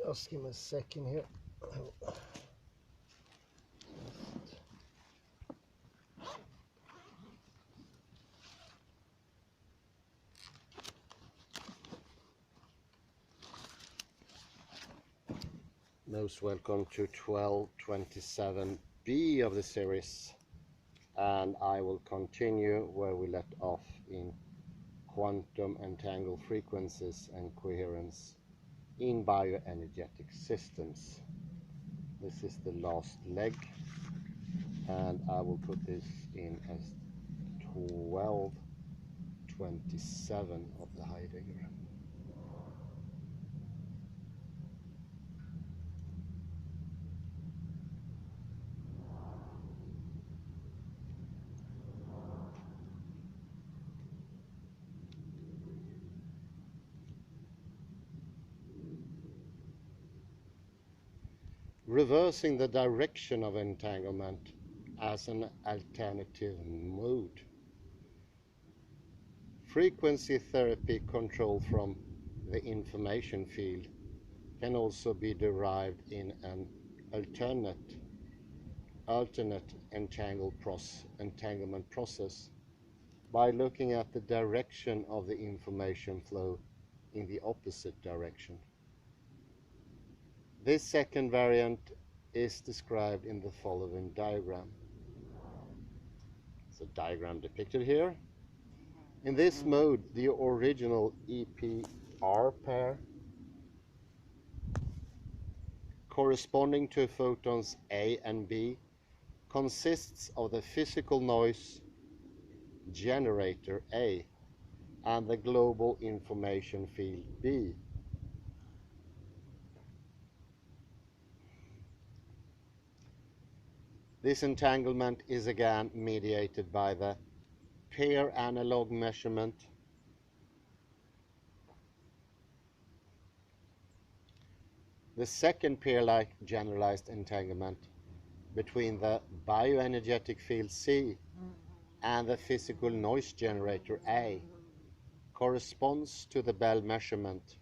Just give me a second here. Most welcome to 1227B of the series, and I will continue where we left off in quantum entangled frequencies and coherence in bioenergetic systems. This is the last leg, and I will put this in as 1227 of the Heidegger. Reversing the direction of entanglement as an alternative mode. Frequency therapy control from the information field can also be derived in an alternate entanglement process by looking at the direction of the information flow in the opposite direction. This second variant is described in the following diagram. It's a diagram depicted here. In this mode, the original EPR pair corresponding to photons A and B consists of the physical noise generator A and the global information field B. This entanglement is again mediated by the pair analog measurement the second pair-like generalized entanglement between the bioenergetic field C and the physical noise generator A corresponds to the Bell measurement,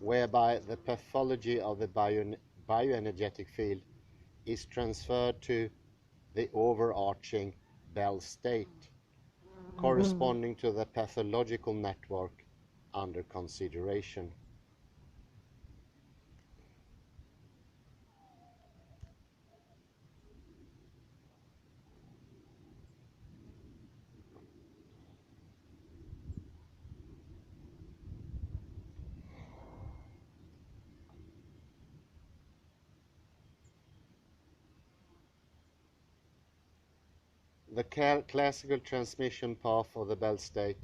whereby the pathology of the bioenergetic field is transferred to the overarching Bell state, corresponding to the pathological network under consideration. The classical transmission path of the Bell state,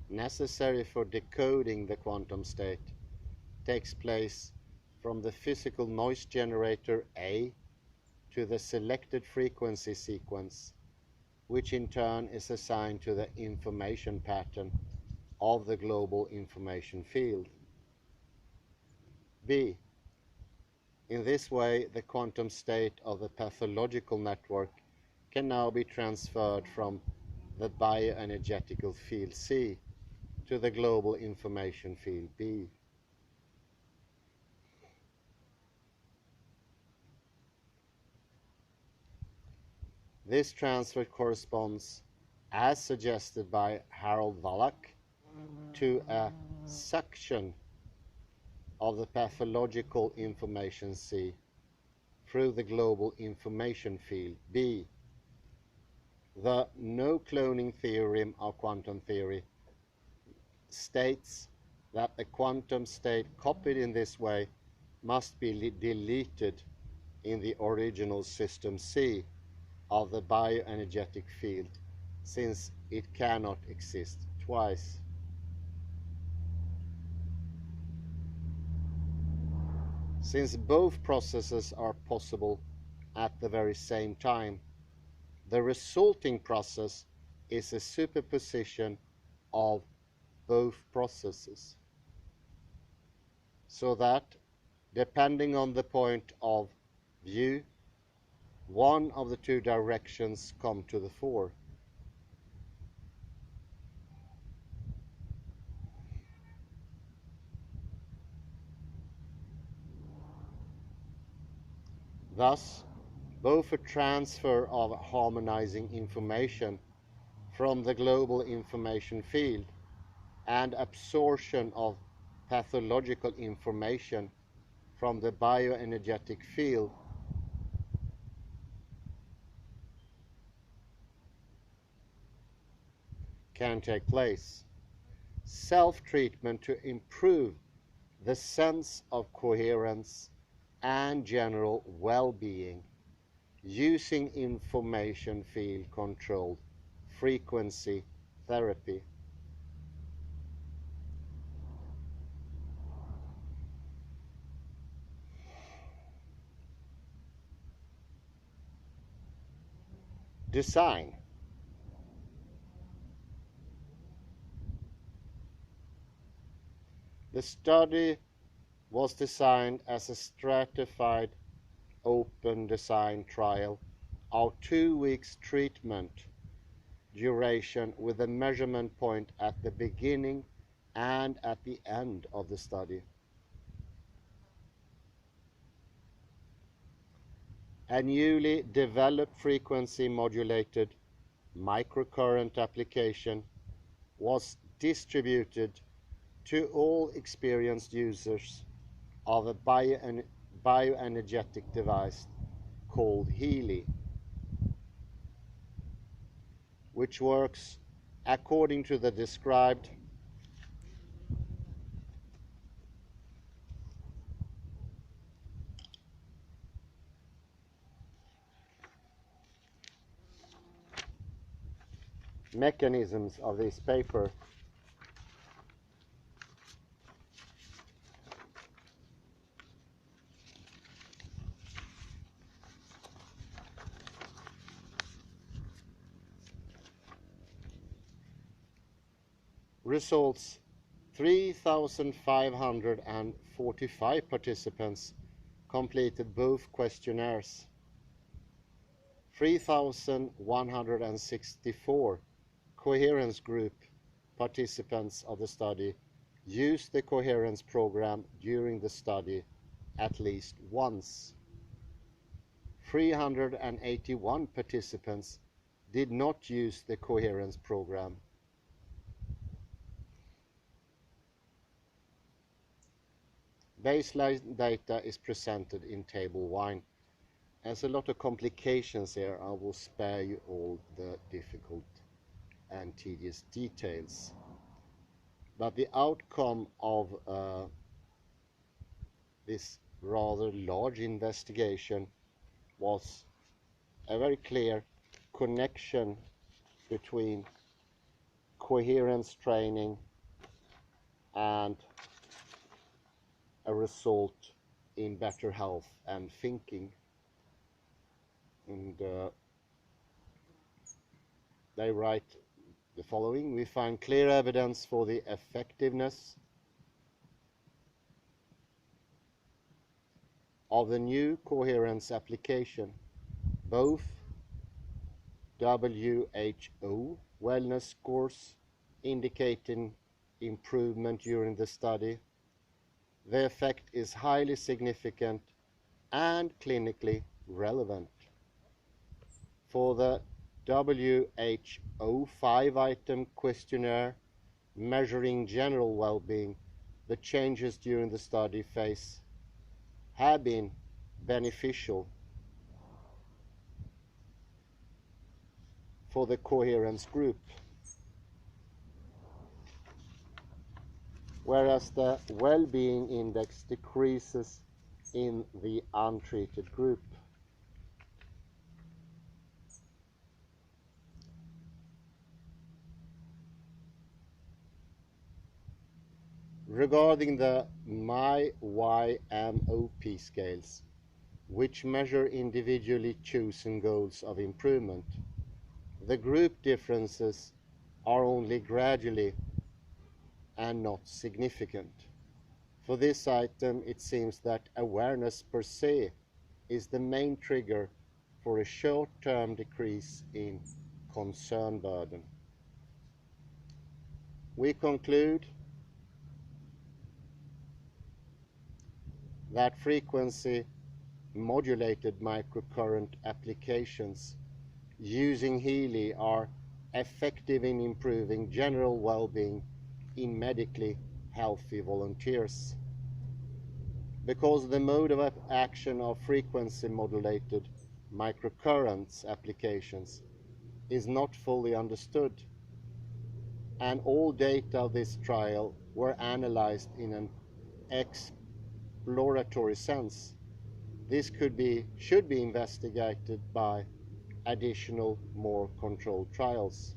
necessary for decoding the quantum state, takes place from the physical noise generator A to the selected frequency sequence, which in turn is assigned to the information pattern of the global information field B. In this way, the quantum state of the pathological network can now be transferred from the bioenergetical field C to the global information field B. This transfer corresponds, as suggested by Harold Wallach, to a suction of the pathological information C through the global information field B. The no-cloning theorem of quantum theory states that the quantum state copied in this way must be deleted in the original system C of the bioenergetic field, since it cannot exist twice. Since both processes are possible at the very same time, the resulting process is a superposition of both processes, so that, depending on the point of view, one of the two directions come to the fore. Thus, both a transfer of harmonizing information from the global information field and absorption of pathological information from the bioenergetic field can take place. Self-treatment to improve the sense of coherence and general well-being using information field controlled frequency therapy. Design. The study was designed as a stratified open design trial of 2 weeks treatment duration with a measurement point at the beginning and at the end of the study. A newly developed frequency modulated microcurrent application was distributed to all experienced users of a bioenergetic device called Healy, which works according to the described mechanisms of this paper. Results: 3,545 participants completed both questionnaires. 3,164 Coherence group participants of the study used the Coherence program during the study at least once. 381 participants did not use the Coherence program. Baseline data is presented in table 1. There's a lot of complications here. I will spare you all the difficult and tedious details. But the outcome of this rather large investigation was a very clear connection between coherence training and a result in better health and thinking. And they write the following: we find clear evidence for the effectiveness of the new coherence application. Both WHO wellness scores indicating improvement during the study. The effect is highly significant and clinically relevant. For the WHO 5-item questionnaire measuring general well-being, the changes during the study phase have been beneficial for the coherence group, whereas the well-being index decreases in the untreated group. Regarding the MyYMOP scales, which measure individually chosen goals of improvement, the group differences are only gradually and not significant. For this item, it seems that awareness per se is the main trigger for a short-term decrease in concern burden. We conclude that frequency modulated microcurrent applications using Healy are effective in improving general well-being in medically healthy volunteers. Because the mode of action of frequency modulated microcurrents applications is not fully understood, and all data of this trial were analyzed in an exploratory sense, this should be investigated by additional, more controlled trials.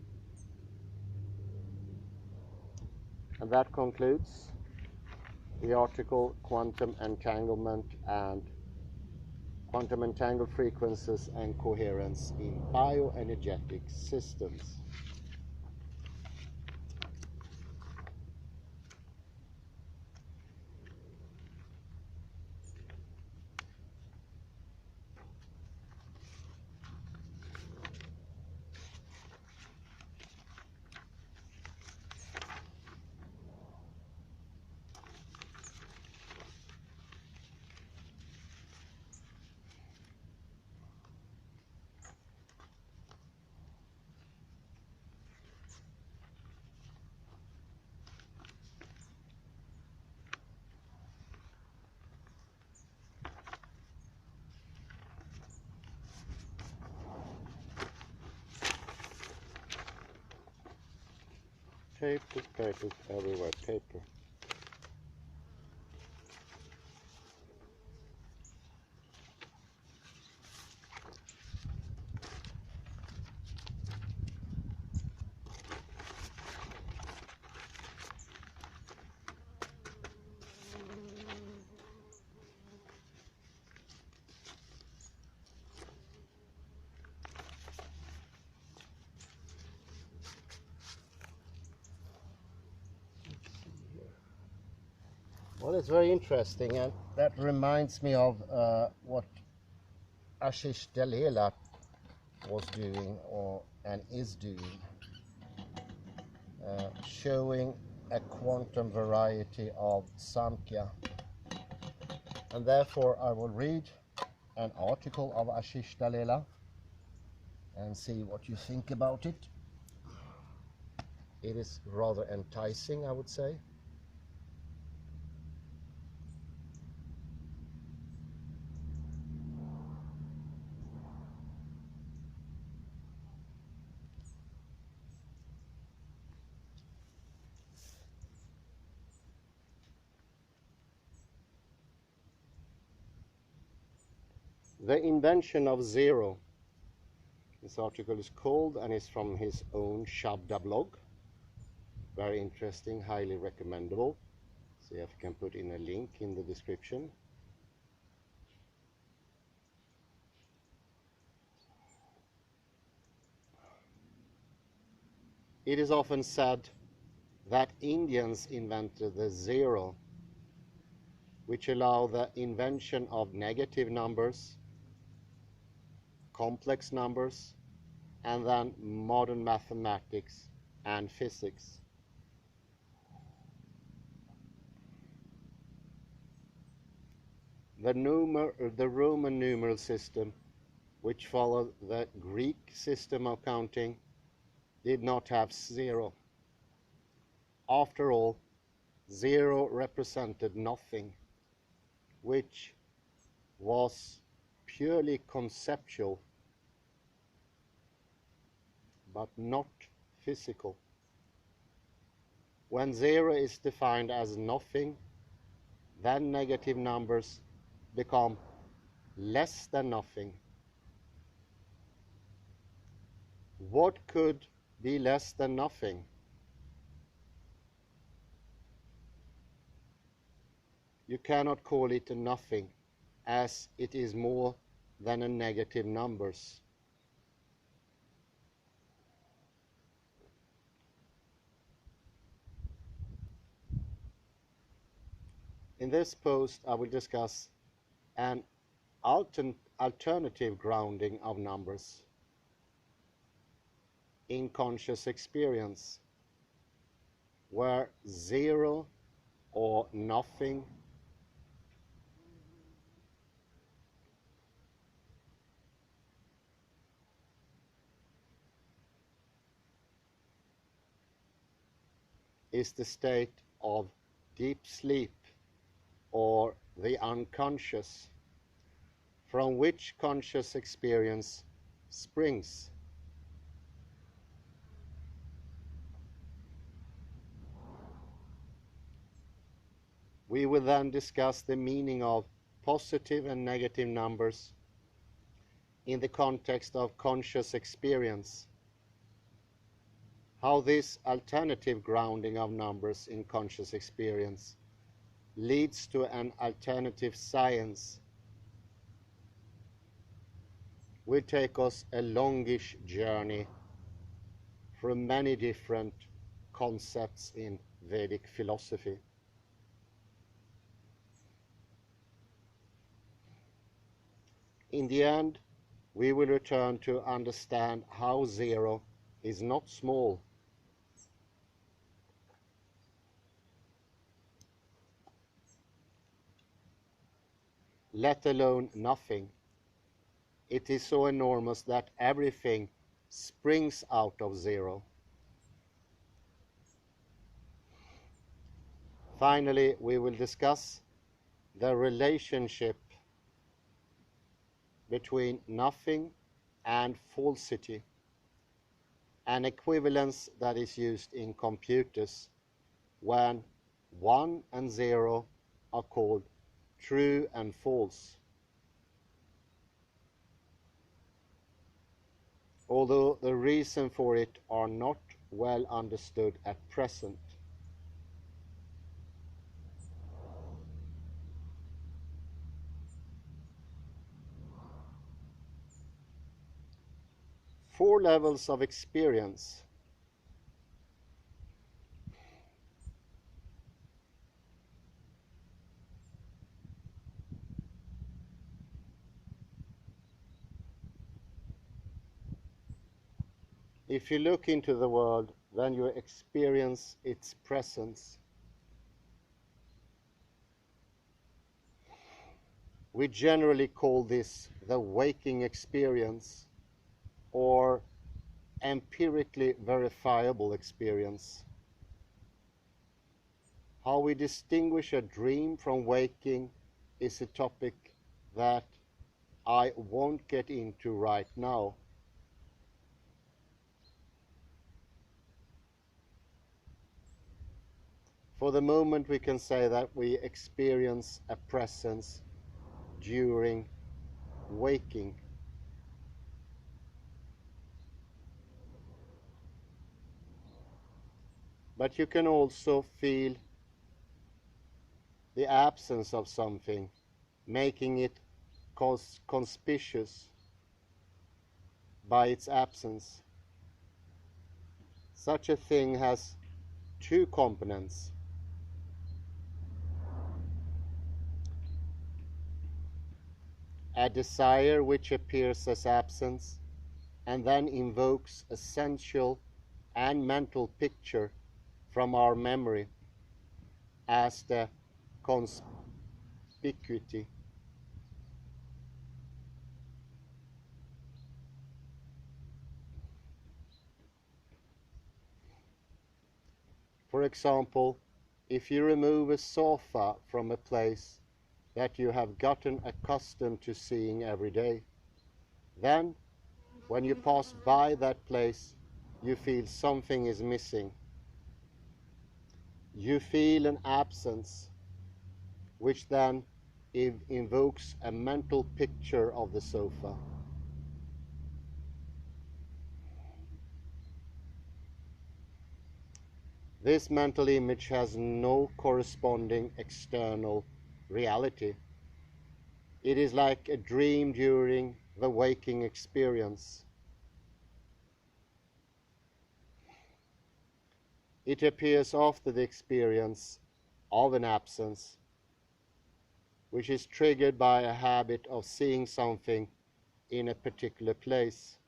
And that concludes the article Quantum Entanglement and Quantum Entangled Frequencies and Coherence in Bioenergetic Systems. Papers everywhere, paper. Well, it's very interesting, and that reminds me of what Ashish Dallela was doing and is doing, showing a quantum variety of Samkhya. And therefore I will read an article of Ashish Dallela and see what you think about it. It is rather enticing, I would say. The Invention of Zero. This article is called and is from his own Shabda blog. Very interesting, highly recommendable. See if I can put in a link in the description. It is often said that Indians invented the zero, which allow the invention of negative numbers, complex numbers, and then modern mathematics and physics. The Roman numeral system, which followed the Greek system of counting, did not have zero. After all, zero represented nothing, which was purely conceptual, but not physical. When zero is defined as nothing, then negative numbers become less than nothing. What could be less than nothing? You cannot call it a nothing, as it is more than a negative numbers. In this post, I will discuss an alternative grounding of numbers in conscious experience, where zero or nothing is the state of deep sleep or the unconscious, from which conscious experience springs. We will then discuss the meaning of positive and negative numbers in the context of conscious experience, how this alternative grounding of numbers in conscious experience leads to an alternative science, will take us a longish journey through many different concepts in Vedic philosophy. In the end, we will return to understand how zero is not small, let alone nothing. It is so enormous that everything springs out of zero. Finally, we will discuss the relationship between nothing and falsity, an equivalence that is used in computers when 1 and 0 are called true and false, although the reason for it are not well understood at present. Four levels of experience. If you look into the world, then you experience its presence. We generally call this the waking experience or empirically verifiable experience. How we distinguish a dream from waking is a topic that I won't get into right now. For the moment, we can say that we experience a presence during waking. But you can also feel the absence of something, making it conspicuous by its absence. Such a thing has two components. A desire which appears as absence and then invokes a sensual and mental picture from our memory as the conspicuity. For example, if you remove a sofa from a place that you have gotten accustomed to seeing every day, then when you pass by that place, you feel something is missing. You feel an absence, which then invokes a mental picture of the sofa. This mental image has no corresponding external reality. It is like a dream during the waking experience. It appears after the experience of an absence, which is triggered by a habit of seeing something in a particular place.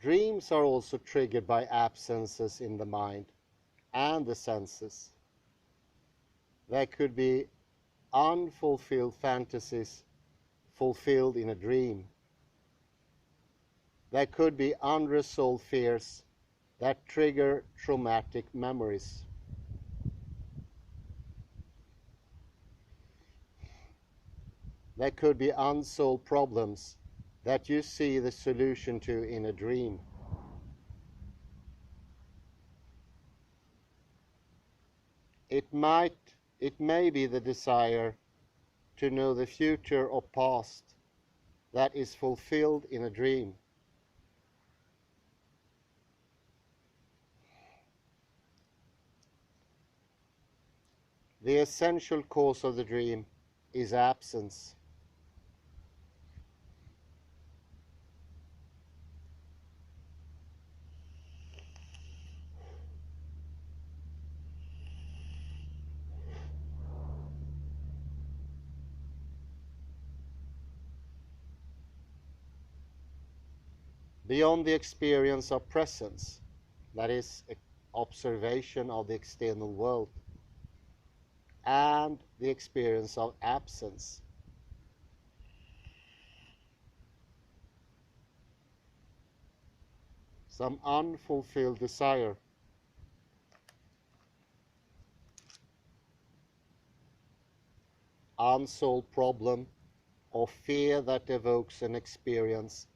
Dreams are also triggered by absences in the mind and the senses. There could be unfulfilled fantasies fulfilled in a dream. There could be unresolved fears that trigger traumatic memories. There could be unsolved problems that you see the solution to in a dream. It may be the desire to know the future or past that is fulfilled in a dream. The essential cause of the dream is absence. Beyond the experience of presence, that is, observation of the external world, and the experience of absence, some unfulfilled desire, unsolved problem, or fear that evokes an experience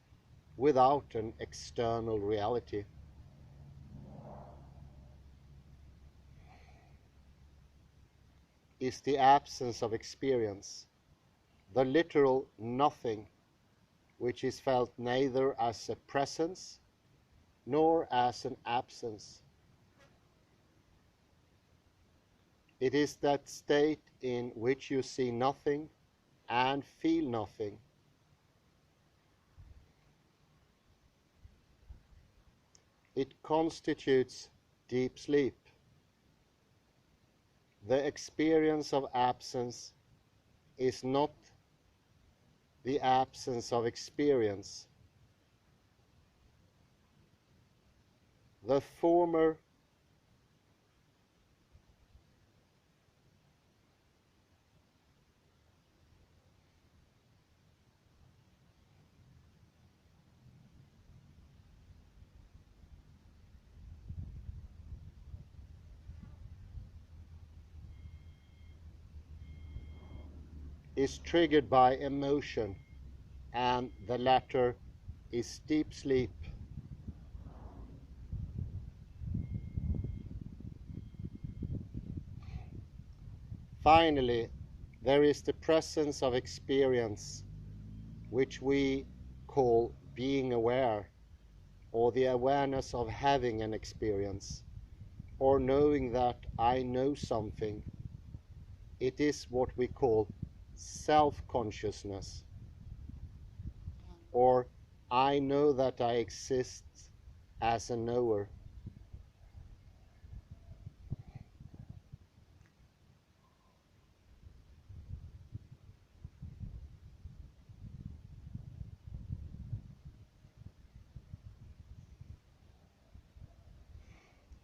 without an external reality. Is the absence of experience, the literal nothing, which is felt neither as a presence nor as an absence. It is that state in which you see nothing and feel nothing. It constitutes deep sleep. The experience of absence is not the absence of experience. The former is triggered by emotion, and the latter is deep sleep. Finally, there is the presence of experience, which we call being aware, or the awareness of having an experience, or knowing that I know something. It is what we call self-consciousness, or I know that I exist as a knower.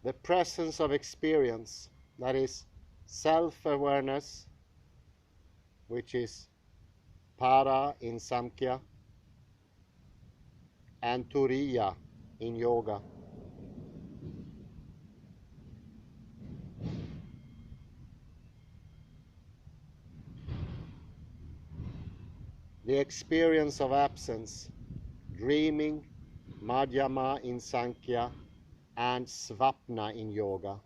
The presence of experience, that is self-awareness, which is para in Samkhya and turiya in yoga. The experience of absence, dreaming, madhyama in Sankhya, and svapna in yoga.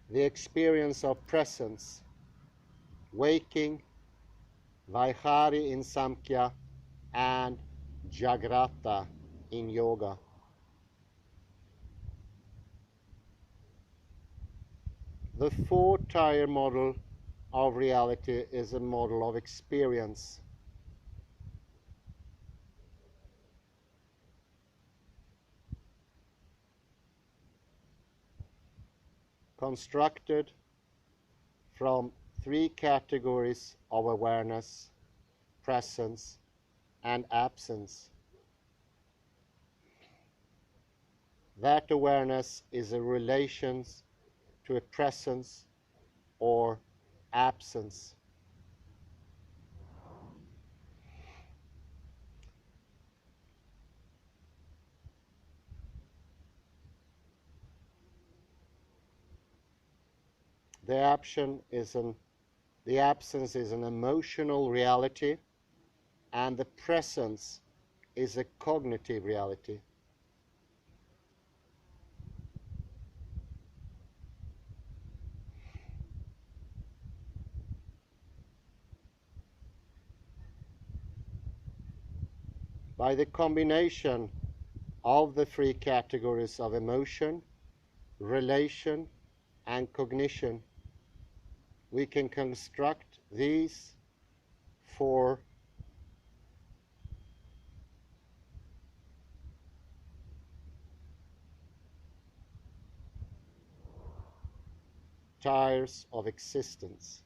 The experience of presence, waking, Vaihari in Samkhya, and Jagrata in yoga. The four-tier model of reality is a model of experience. Constructed from three categories of awareness, presence, and absence. that awareness is a relation to a presence or absence. The absence is an emotional reality, and the presence is a cognitive reality. By the combination of the three categories of emotion, relation, and cognition, we can construct these four tiers of existence.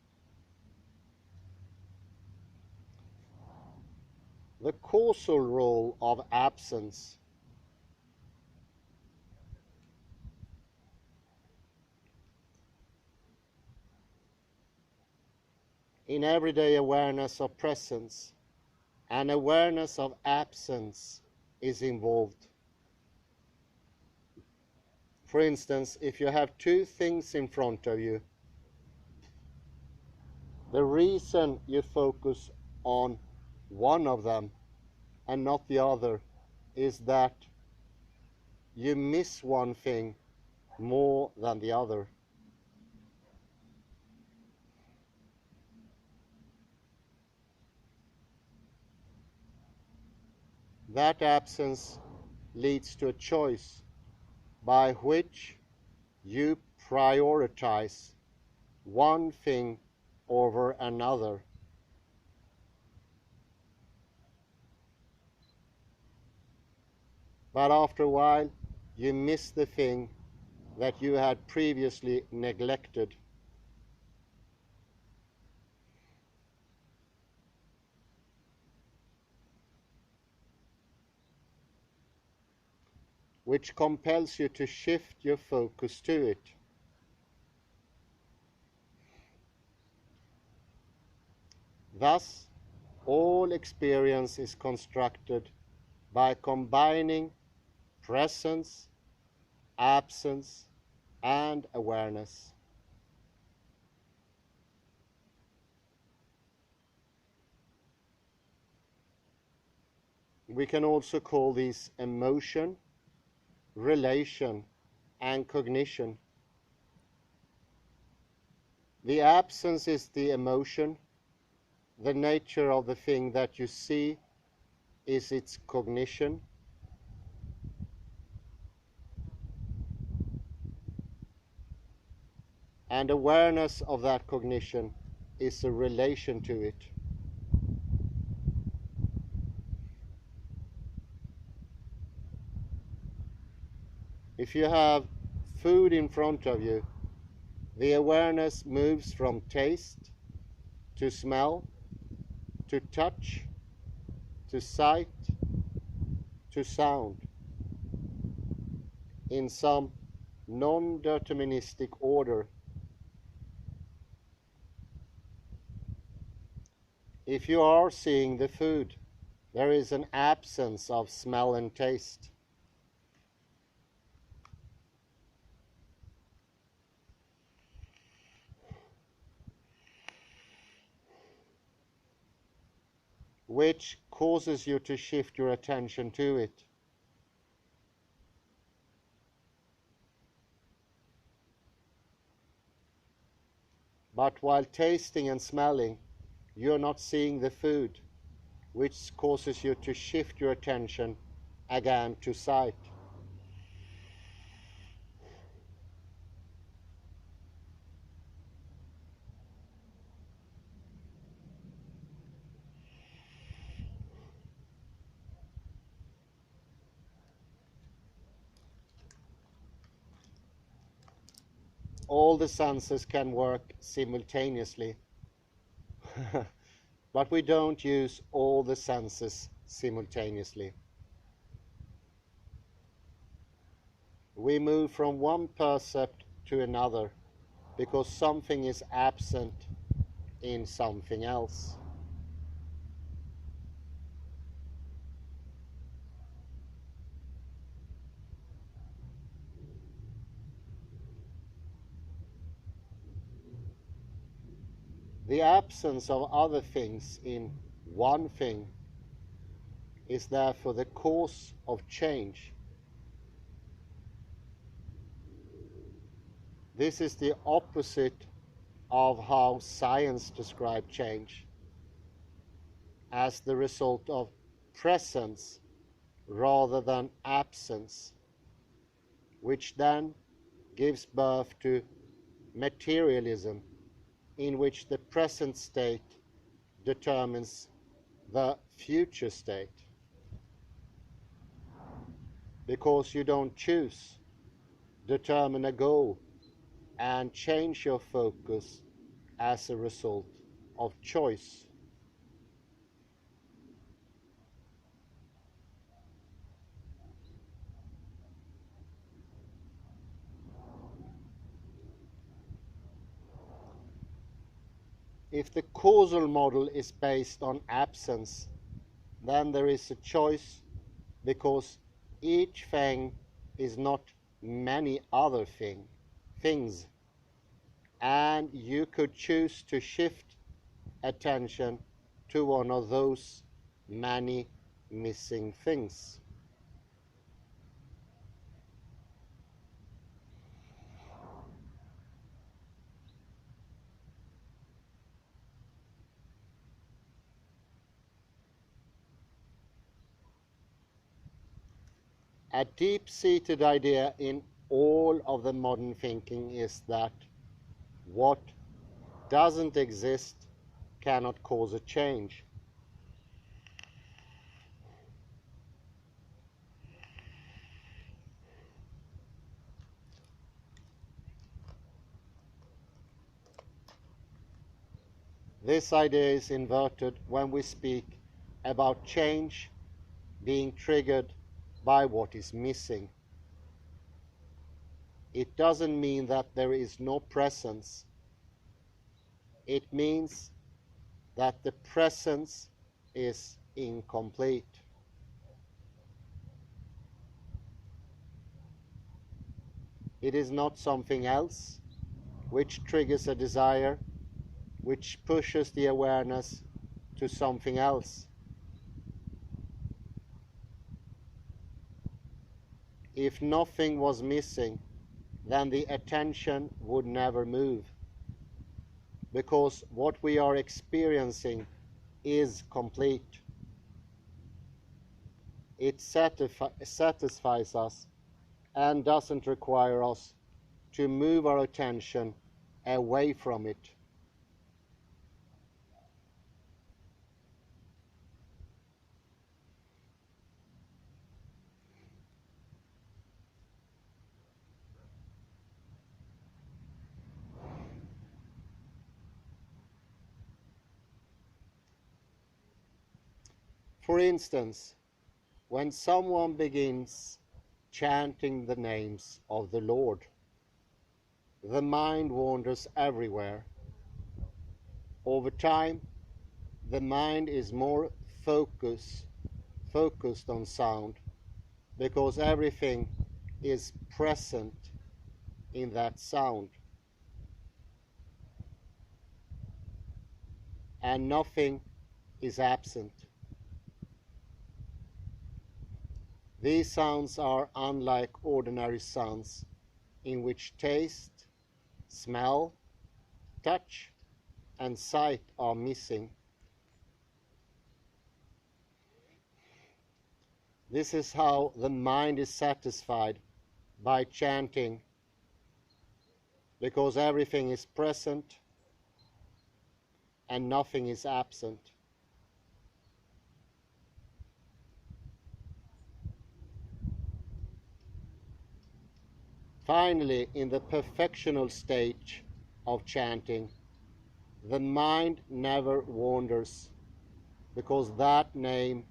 The causal role of absence in everyday awareness of presence and awareness of absence is involved. For instance, if you have two things in front of you, the reason you focus on one of them and not the other is that you miss one thing more than the other. That absence leads to a choice by which you prioritize one thing over another. But after a while, you miss the thing that you had previously neglected. Which compels you to shift your focus to it. Thus, all experience is constructed by combining presence, absence, and awareness. We can also call these emotion, relation, and cognition. The absence is the emotion. The nature of the thing that you see is its cognition. And awareness of that cognition is a relation to it. If you have food in front of you, the awareness moves from taste to smell to touch to sight to sound in some non-deterministic order. If you are seeing the food, there is an absence of smell and taste. Which causes you to shift your attention to it. But while tasting and smelling, you're not seeing the food, which causes you to shift your attention again to sight. All the senses can work simultaneously, but we don't use all the senses simultaneously. We move from one percept to another because something is absent in something else. The absence of other things in one thing is therefore the cause of change. This is the opposite of how science describes change, as the result of presence rather than absence, which then gives birth to materialism, in which the present state determines the future state. Because you don't choose, determine a goal, and change your focus as a result of choice. If the causal model is based on absence, then there is a choice, because each thing is not many other things, and you could choose to shift attention to one of those many missing things. A deep-seated idea in all of the modern thinking is that what doesn't exist cannot cause a change. This idea is inverted when we speak about change being triggered by what is missing. It doesn't mean that there is no presence. It means that the presence is incomplete. It is not something else which triggers a desire, which pushes the awareness to something else. If nothing was missing, then the attention would never move, because what we are experiencing is complete. It satisfies us and doesn't require us to move our attention away from it. For instance, when someone begins chanting the names of the Lord, the mind wanders everywhere. Over time, the mind is more focused on sound, because everything is present in that sound, and nothing is absent. These sounds are unlike ordinary sounds, in which taste, smell, touch, and sight are missing. This is how the mind is satisfied by chanting, because everything is present and nothing is absent. Finally, in the perfectional stage of chanting, the mind never wanders, because that name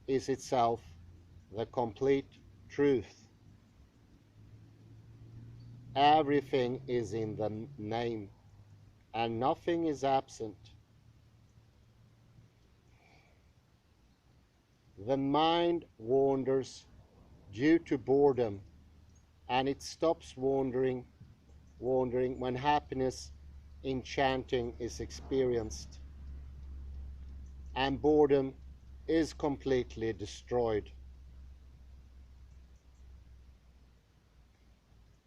is itself the complete truth. Everything is in the name, and nothing is absent. The mind wanders due to boredom, and it stops wandering when happiness, enchanting is experienced, and boredom is completely destroyed.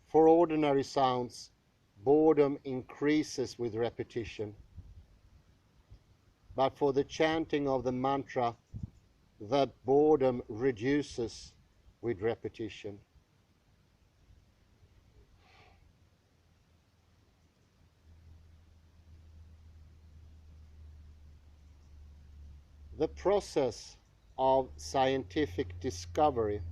For ordinary sounds, boredom increases with repetition, but for the chanting of the mantra, the boredom reduces with repetition. The process of scientific discovery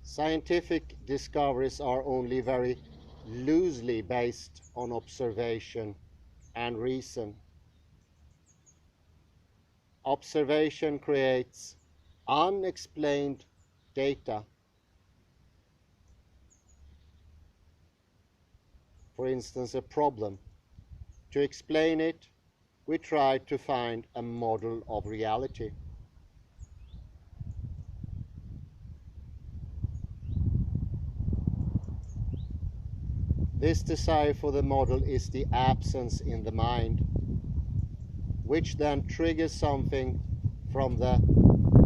Scientific discoveries are only very loosely based on observation and reason. Observation creates unexplained data. For instance, a problem. To explain it, we try to find a model of reality. This desire for the model is the absence in the mind, which then triggers something from the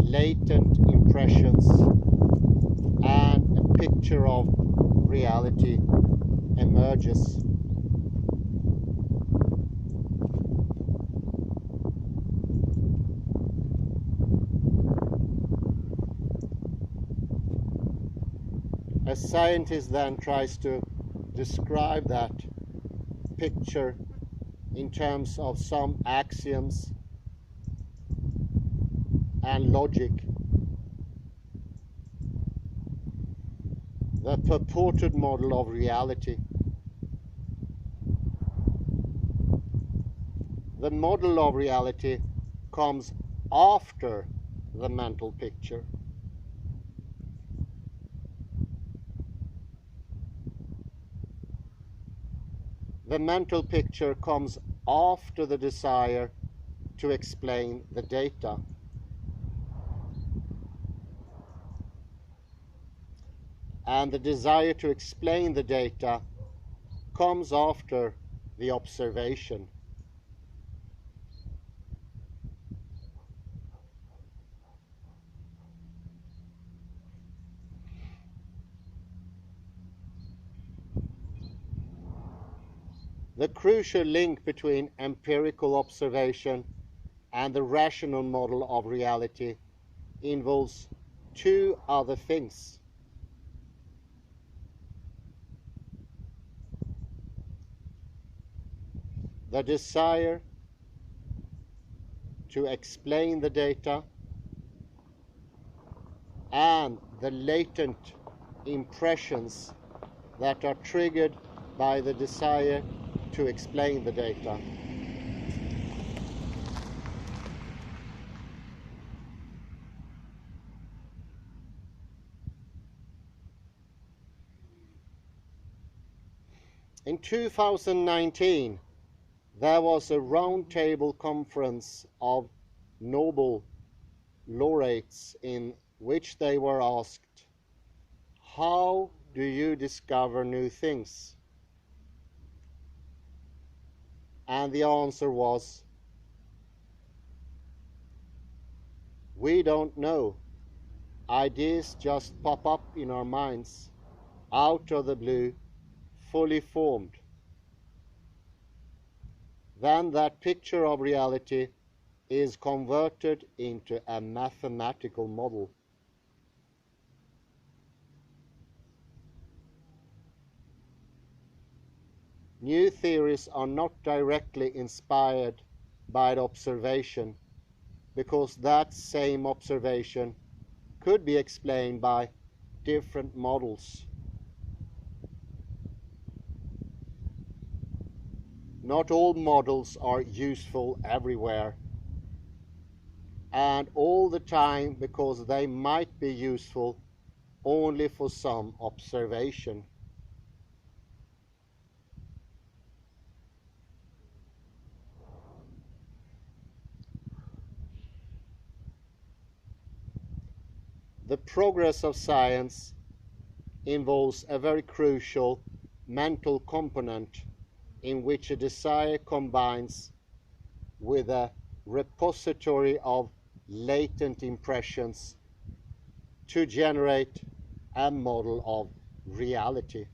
latent impressions, and a picture of reality emerges. A scientist then tries to describe that picture in terms of some axioms and logic. The purported model of reality. The model of reality comes after the mental picture. The mental picture comes after the desire to explain the data. And the desire to explain the data comes after the observation. The crucial link between empirical observation and the rational model of reality involves two other things. The desire to explain the data and the latent impressions that are triggered by the desire to explain the data. In 2019, there was a roundtable conference of Nobel laureates in which they were asked, "How do you discover new things?" And the answer was, "We don't know. Ideas just pop up in our minds, out of the blue, fully formed. Then that picture of reality is converted into a mathematical model." New theories are not directly inspired by observation, because that same observation could be explained by different models. Not all models are useful everywhere and all the time because they might be useful only for some observation. The progress of science involves a very crucial mental component in which a desire combines with a repository of latent impressions to generate a model of reality.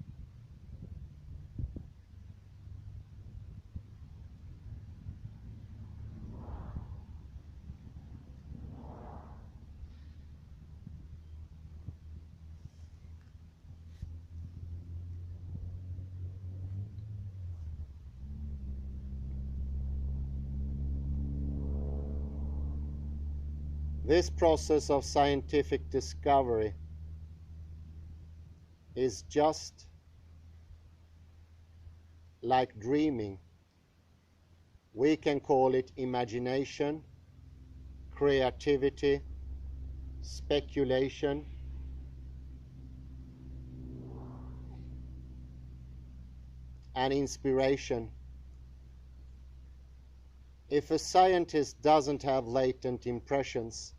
This process of scientific discovery is just like dreaming. We can call it imagination, creativity, speculation, and inspiration. If a scientist doesn't have latent impressions,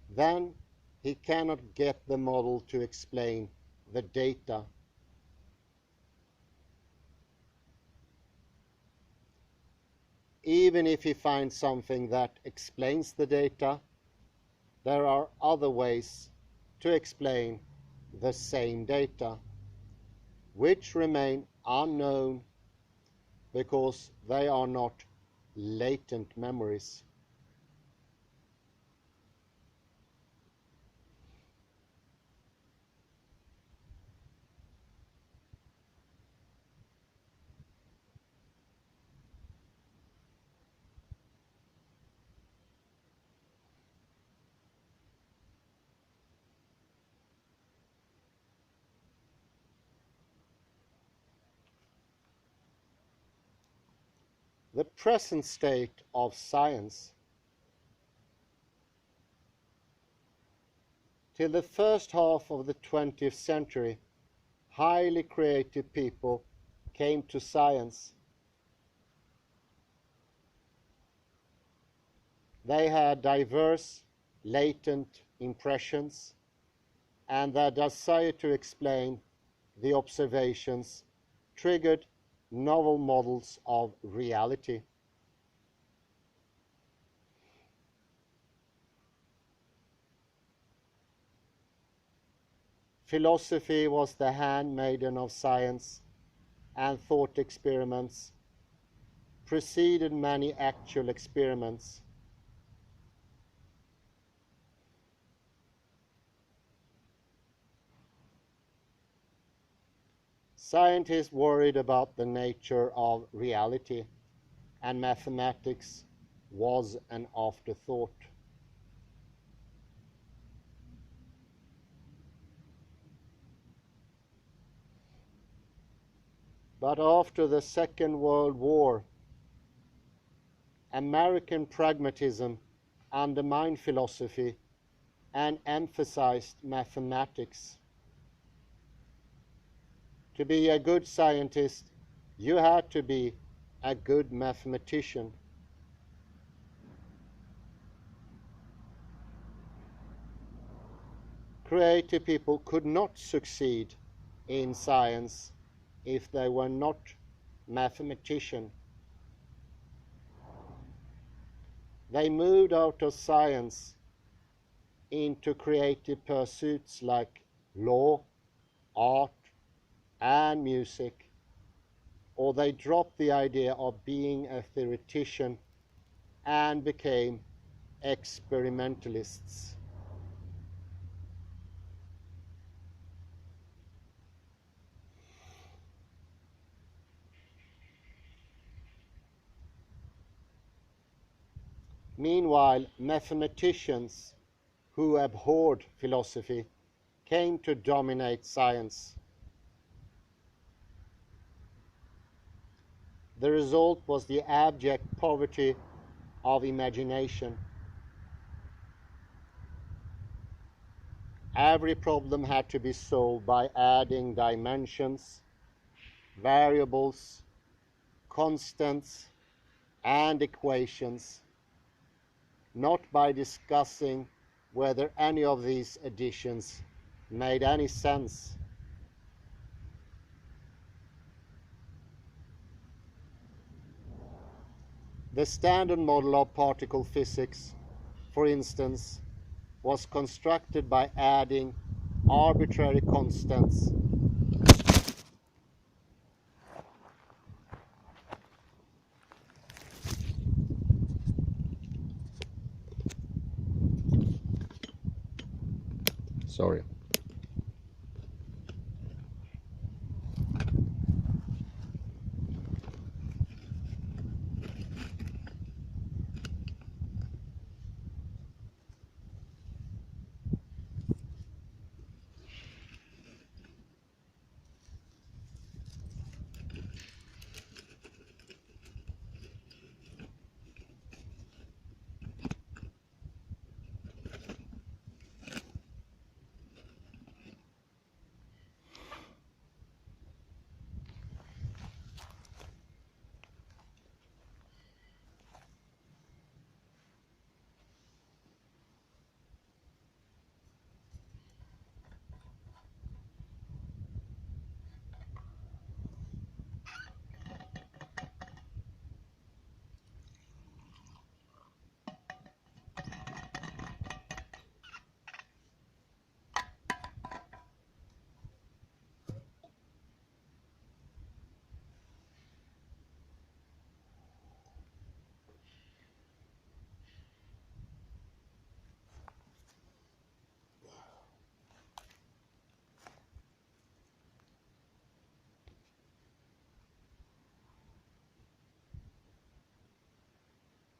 then he cannot get the model to explain the data. Even if he finds something that explains the data, there are other ways to explain the same data, which remain unknown because they are not latent memories. The present state of science. Till the first half of the 20th century, highly creative people came to science. They had diverse, latent impressions, and their desire to explain the observations triggered novel models of reality. Philosophy was the handmaiden of science, and thought experiments preceded many actual experiments. Scientists worried about the nature of reality, and mathematics was an afterthought. But after the Second World War, American pragmatism undermined philosophy and emphasized mathematics. To be a good scientist, you had to be a good mathematician. Creative people could not succeed in science if they were not mathematicians. They moved out of science into creative pursuits like law, art, and music, or they dropped the idea of being a theoretician and became experimentalists. Meanwhile, mathematicians who abhorred philosophy came to dominate science. The result was the abject poverty of imagination. Every problem had to be solved by adding dimensions, variables, constants, and equations, not by discussing whether any of these additions made any sense. The standard model of particle physics, for instance, was constructed by adding arbitrary constants sorry.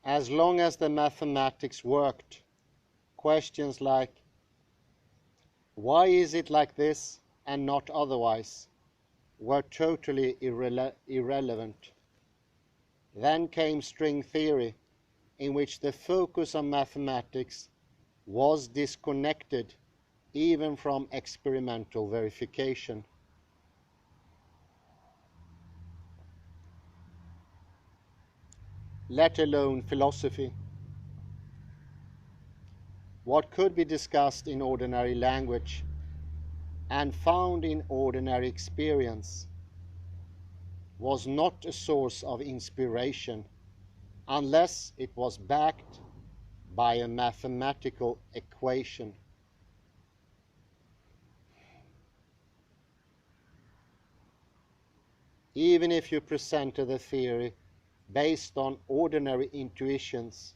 As long as the mathematics worked, questions like, why is it like this and not otherwise, were totally irrelevant. Then came string theory, in which the focus on mathematics was disconnected even from experimental verification. Let alone philosophy. What could be discussed in ordinary language and found in ordinary experience was not a source of inspiration unless it was backed by a mathematical equation. Even if you presented the theory based on ordinary intuitions,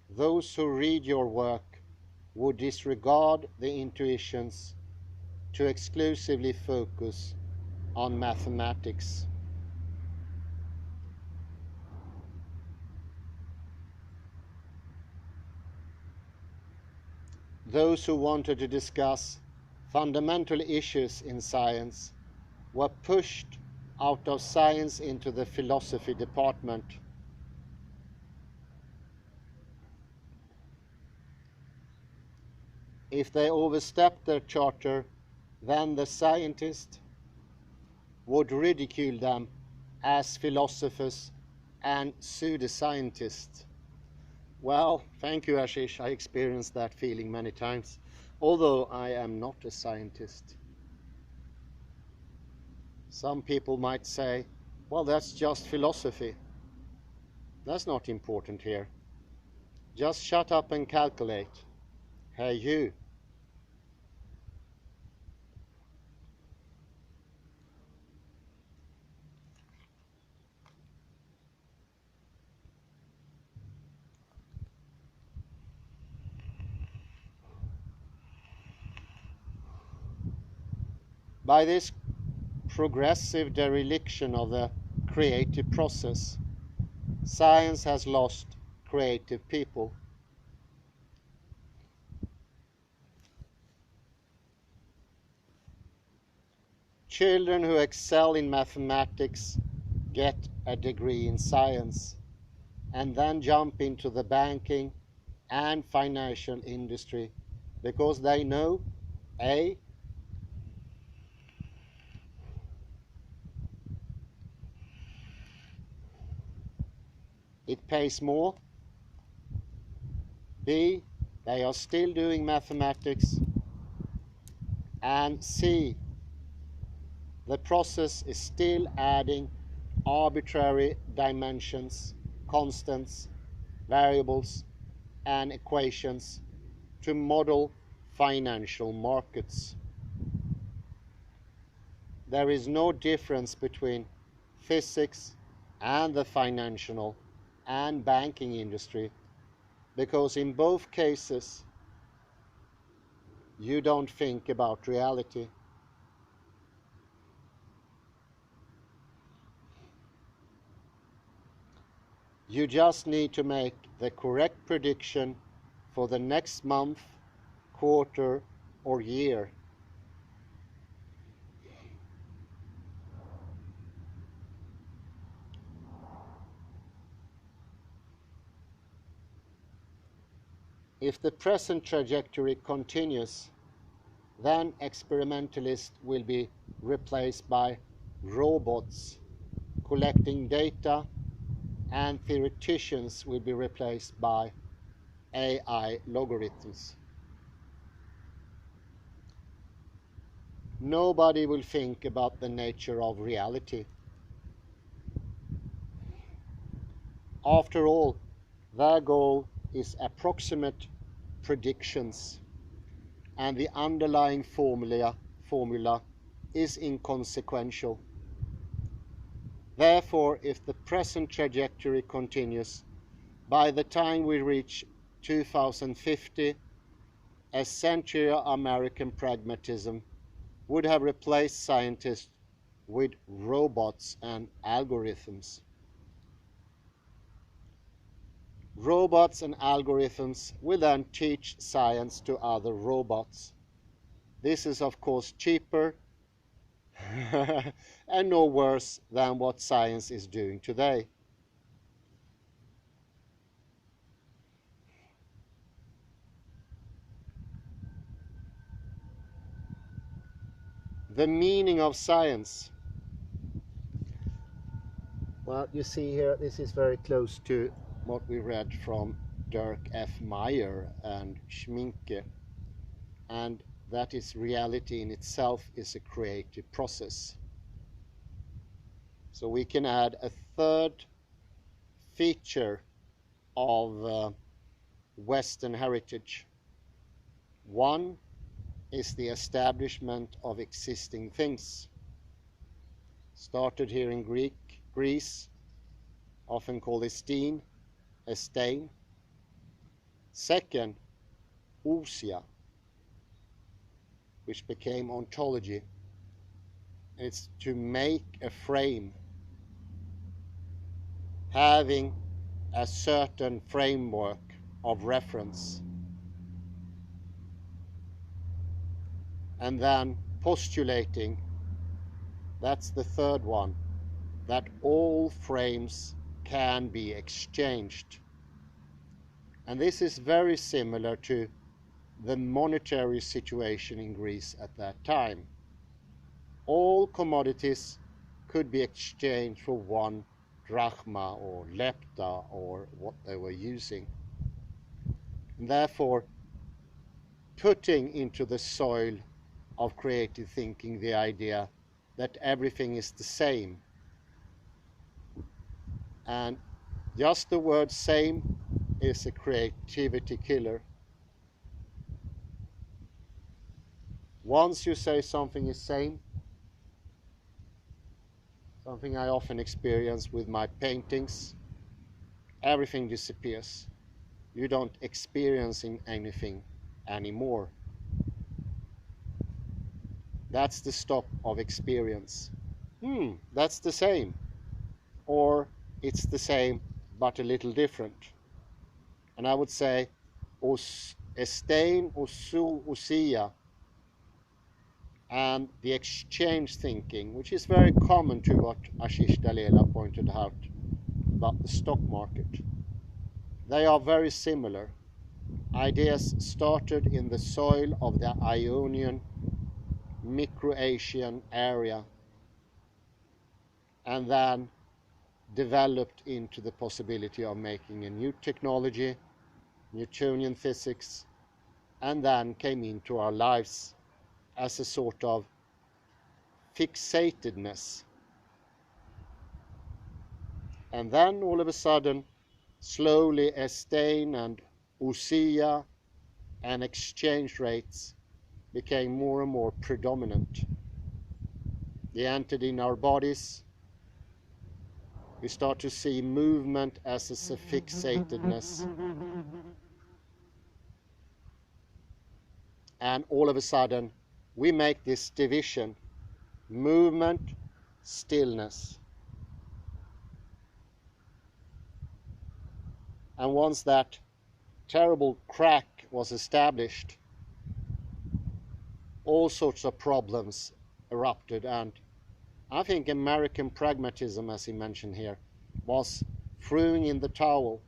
those who read your work would disregard the intuitions to exclusively focus on mathematics. Those who wanted to discuss fundamental issues in science were pushed out of science into the philosophy department. If they overstepped their charter, then the scientists would ridicule them as philosophers and pseudoscientists. Well, thank you, Ashish. I experienced that feeling many times, although I am not a scientist. Some people might say, well, that's just philosophy. That's not important here. Just shut up and calculate. Hey, you. By this progressive dereliction of the creative process, science has lost creative people. Children who excel in mathematics get a degree in science and then jump into the banking and financial industry because they know A, it pays more, B, they are still doing mathematics, and C, the process is still adding arbitrary dimensions, constants, variables, and equations to model financial markets. There is no difference between physics and the financial and banking industry because in both cases you don't think about reality. You just need to make the correct prediction for the next month, quarter, or year. If the present trajectory continues, then experimentalists will be replaced by robots collecting data, and theoreticians will be replaced by AI logarithms. Nobody will think about the nature of reality. After all, their goal is approximate predictions, and the underlying formula is inconsequential. Therefore, if the present trajectory continues, by the time we reach 2050, a century of American pragmatism would have replaced scientists with robots and algorithms. Robots and algorithms will then teach science to other robots. This is of course cheaper and no worse than what science is doing today. The meaning of science. Well, you see here, this is very close to what we read from Dirk F. Meyer and Schmieke, and that is reality in itself is a creative process. So we can add a third feature of Western heritage. One is the establishment of existing things. Started here in Greece, often called estein. Second, ousia, which became ontology. It's to make a frame, having a certain framework of reference, and then postulating, that's the third one, that all frames can be exchanged. And this is very similar to the monetary situation in Greece at that time. All commodities could be exchanged for one drachma or lepta or what they were using. And therefore, putting into the soil of creative thinking the idea that everything is the same. And just the word same is a creativity killer. Once you say something is same, something I often experience with my paintings, everything disappears. You don't experience anything anymore. That's the stop of experience. That's the same. Or it's the same but a little different. And I would say estein, ousia, and the exchange thinking, which is very common to what Ashish Dalela pointed out about the stock market. They are very similar. Ideas started in the soil of the Ionian Micro-Asian area and then developed into the possibility of making a new technology, Newtonian physics, and then came into our lives as a sort of fixatedness. And then all of a sudden, slowly Estain and Usia and exchange rates became more and more predominant. They entered in our bodies. We start to see movement as a fixatedness. And all of a sudden, we make this division: movement, stillness. And once that terrible crack was established, all sorts of problems erupted, and I think American pragmatism, as he mentioned here, was throwing in the towel,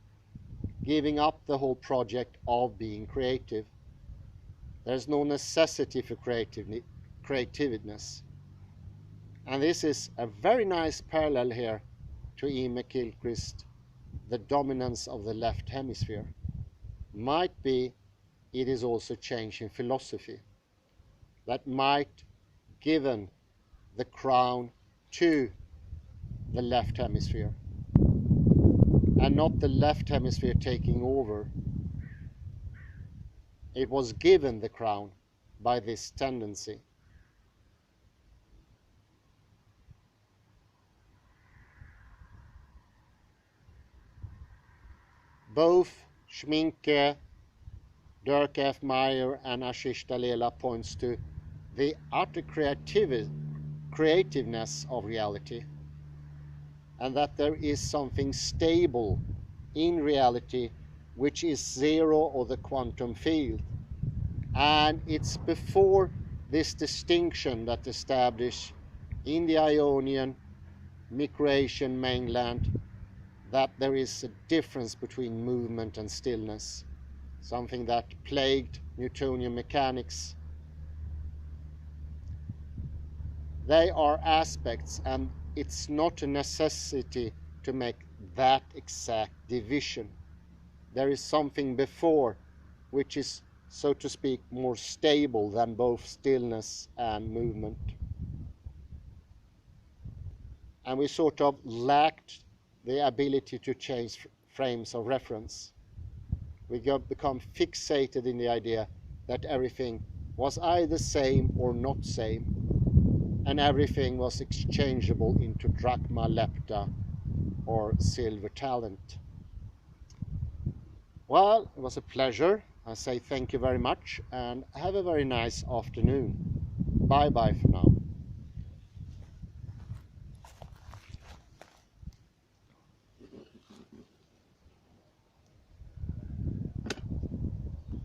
giving up the whole project of being creative. There's no necessity for creativeness. And this is a very nice parallel here to E. McGilchrist, the dominance of the left hemisphere. Might be it is also change in philosophy that might given the crown to the left hemisphere, and not the left hemisphere taking over. It was given the crown by this tendency. Both Schmieke, Dirk F. Meyer and Ashish Dalela points to the utter creativeness of reality, and that there is something stable in reality which is zero or the quantum field. And it's before this distinction that established in the Ionian Micro-Asian mainland that there is a difference between movement and stillness, something that plagued Newtonian mechanics. They are aspects, and it's not a necessity to make that exact division. There is something before which is, so to speak, more stable than both stillness and movement. And we sort of lacked the ability to change frames of reference. We become fixated in the idea that everything was either same or not same, and everything was exchangeable into drachma, lepta, or silver talent. Well, it was a pleasure. I say thank you very much and have a very nice afternoon. Bye bye for now.